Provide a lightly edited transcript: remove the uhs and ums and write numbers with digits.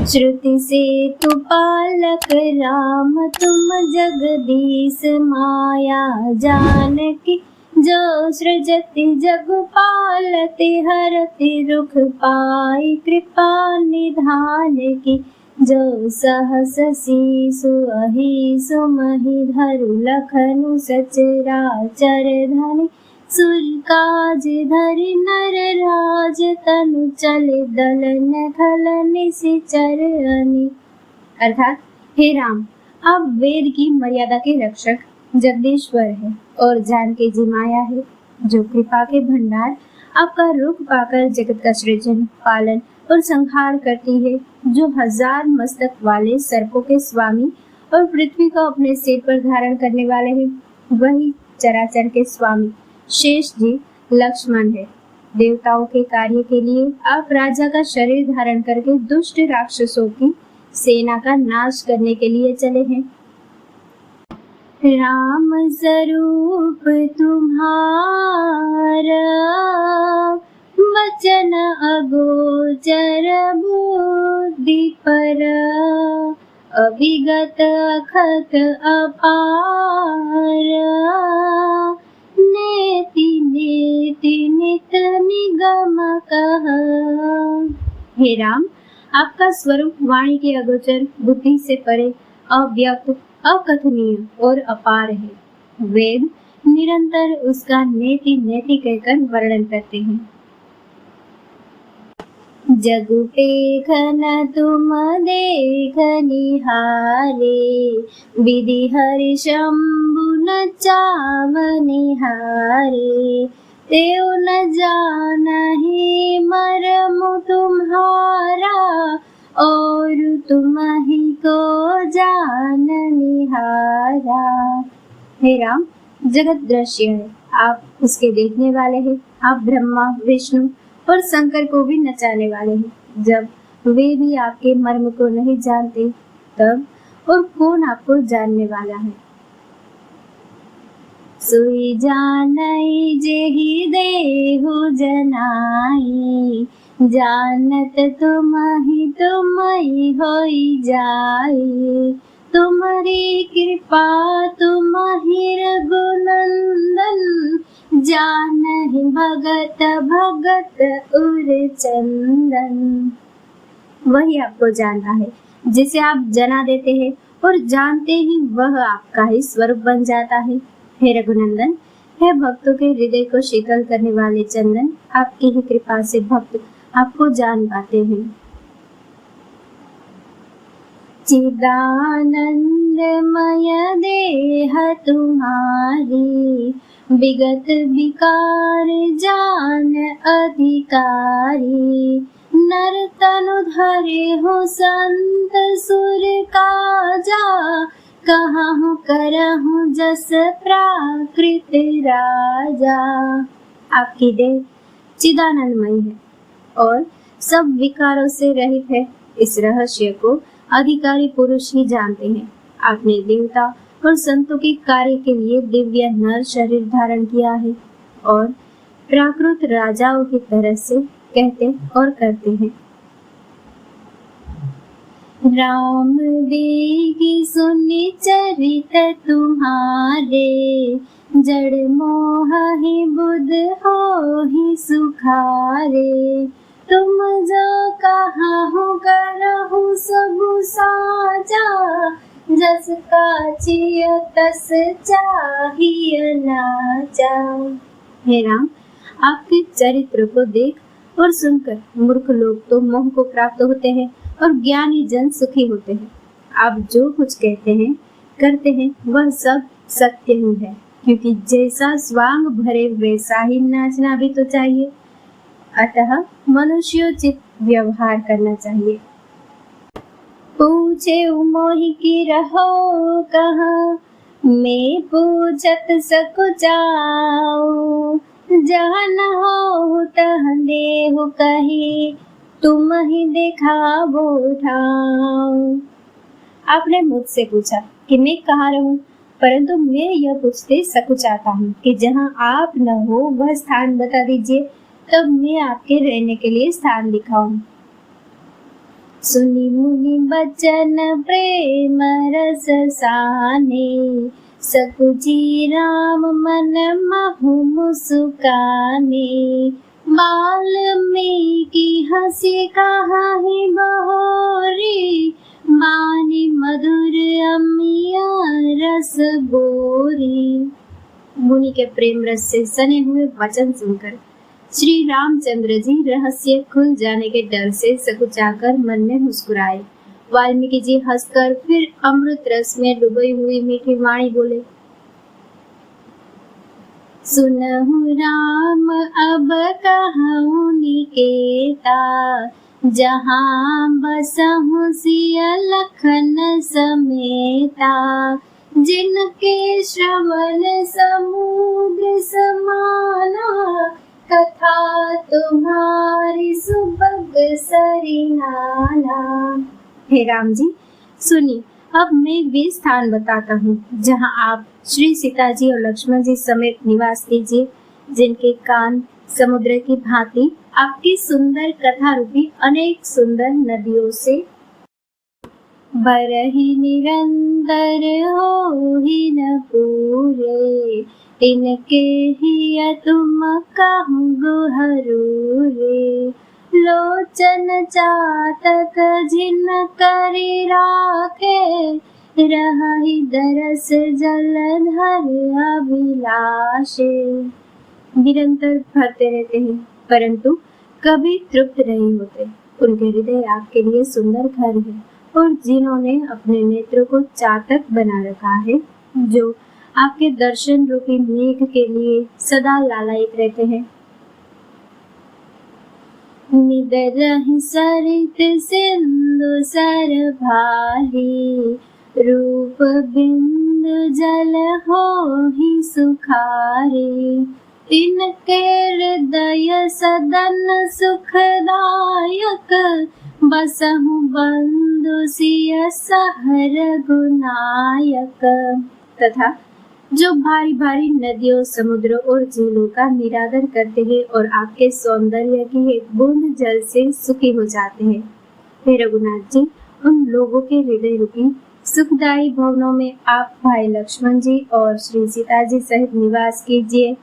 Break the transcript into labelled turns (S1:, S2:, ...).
S1: श्रुति से तु पालक राम तुम जगदीश माया जानकी, जो सृजति जग पालति हरति रुख पाई कृपा निधान की, जो सहस शीशु अहिसु मही धरु लखनु सचराचर धनि, सुर काज धरि नर राज तनु चले दलन खल निशिचर अनि। अर्थात हे राम, आप वेद की मर्यादा के रक्षक जगदीश्वर है और जानकी जी माया है, जो कृपा के भंडार आपका रूप पाकर जगत का सृजन पालन और संहार करती है, जो 1000 मस्तक वाले सर्पों के स्वामी और पृथ्वी को अपने सिर पर धारण करने वाले हैं, वही चराचर के स्वामी शेष जी लक्ष्मण है। देवताओं के कार्य के लिए आप राजा का शरीर धारण करके दुष्ट राक्षसों की सेना का नाश करने के लिए चले हैं। राम स्वरूप तुम्हारा वचन अगोचर बुद्धि पर, अभिगत अखत अपार, नेति नेति नित निगम कह। हे राम, आपका स्वरूप वाणी के अगोचर, बुद्धि से परे, अव्यक्त, अकथनीय और अपार है। वेद निरंतर उसका नेति नेति कहकर वर्णन करते हैं। जग पेखन तुम देख निहारे, विधि हरि शंभु न चाव निहारे, तेउ न जानहि मरमु तुम्हारा, और तुम ही को जान निहारा। हे राम, जगत दृश्य है, आप उसके देखने वाले हैं। आप ब्रह्मा विष्णु और शंकर को भी नचाने वाले हैं। जब वे भी आपके मर्म को नहीं जानते, तब और कौन आपको जानने वाला है। सोई जानई जेहि देहु जनाई, जानत तुम ही होई जाई, तुम्हारी कृपा तुम ही रघुनंदन, जानहि भगत भगत उर चंदन। वही आपको जानता है, जिसे आप जना देते हैं और जानते ही वह आपका ही स्वरूप बन जाता है। हे रघुनंदन, हे भक्तों के हृदय को शीतल करने वाले चंदन, आपकी ही कृपा से भक्त आपको जान पाते हैं। चिदानंदमय देह तुम्हारी, विगत विकार जान अधिकारी, नर तनु धरे हो संत सुर काजा, कहूँ करहूँ जस प्राकृत राजा। आपकी देह चिदानंदमय है और सब विकारों से रहित है। इस रहस्य को अधिकारी पुरुष ही जानते हैं। आपने देवता और संतों के कार्य के लिए दिव्य नर शरीर धारण किया है और प्राकृत राजाओं की तरह से कहते और करते हैं। राम देगी सुनि चरित तुम्हारे, जड़ मोह ही बुध हो ही सुखारे, तुम जो कहाहु करहु सबु साजा, जस काचिय तस चाहिए नाजा। हे राम, आपके चरित्र को देख और सुनकर मूर्ख लोग तो मोह को प्राप्त होते हैं और ज्ञानी जन सुखी होते हैं। आप जो कुछ कहते हैं करते हैं वह सब सत्य ही है, क्योंकि जैसा स्वांग भरे वैसा ही नाचना भी तो चाहिए। अतः मनुष्योचित व्यवहार करना चाहिए। पूछे मोहि की रहो कहाँ, मैं पूछत सकु जाऊं, जहाँ न हो तह देहु कही, तुम ही दिखावो ठाऊं। आपने मुझसे पूछा कि मैं कहाँ रहूं, परंतु मैं यह पूछते सकु चाहता हूँ कि जहाँ आप न हो वह स्थान बता दीजिए, तब मैं आपके रहने के लिए स्थान दिखाऊं। सुनि मुनि बचन प्रेम रस साने, सकुचि राम मन महु मुस्काने। वाल्मीकि हंसी कहाहि बहोरी, मानि मधुर अमिया रस बोरी। मुनि के प्रेम रस से सने हुए वचन सुनकर श्री रामचंद्र जी रहस्य खुल जाने के डर से सकुचाकर मन में मुस्कुराए। वाल्मीकि जी हंसकर फिर अमृत रस में डूबी हुई मीठी वाणी बोले, सुनहु राम अब कहूँ निकेता, जहाँ बसहु सिया लखन समेता। जिनके श्रवण समुद्र समाना, कथा तुम्हारी सुबग सरिनाना। हे राम जी सुनिए, अब मैं वे स्थान बताता हूँ जहाँ आप श्री सीता जी और लक्ष्मण जी समेत निवास कीजिए, जिनके कान समुद्र की भांति आपकी सुंदर कथा रूपी अनेक सुंदर नदियों से बरहि निरंतर होहि न पूरे। तिनके हिय तुम कहूँ गुहरू रे, लोचन चातक जिन करि राखे, रहहि दरस जलधर अभिलाषे। निरंतर भरते रहते हैं परंतु कभी तृप्त नहीं होते। उनके हृदय आपके लिए सुंदर घर है, और जिन्होंने अपने नेत्रों को चातक बना रखा है, जो आपके दर्शन रूपी मेघ के लिए सदा लालायित रहते हैं। निदरहि सरित सिंधु सर भारी, रूप बिंदु जल होहि सुखारी। तिनके हृदय सदन सुखदायक, बसहु बंधु सिय सहर गुनायक। तथा जो भारी भारी नदियों, समुद्रों और झीलों का निरादर करते हैं और आपके सौंदर्य की एक बूंद जल से सुखी हो जाते हैं। हे रघुनाथ जी, उन लोगों के हृदय रूपी सुखदायी भवनों में आप भाई लक्ष्मण जी और श्री सीता जी सहित निवास कीजिए।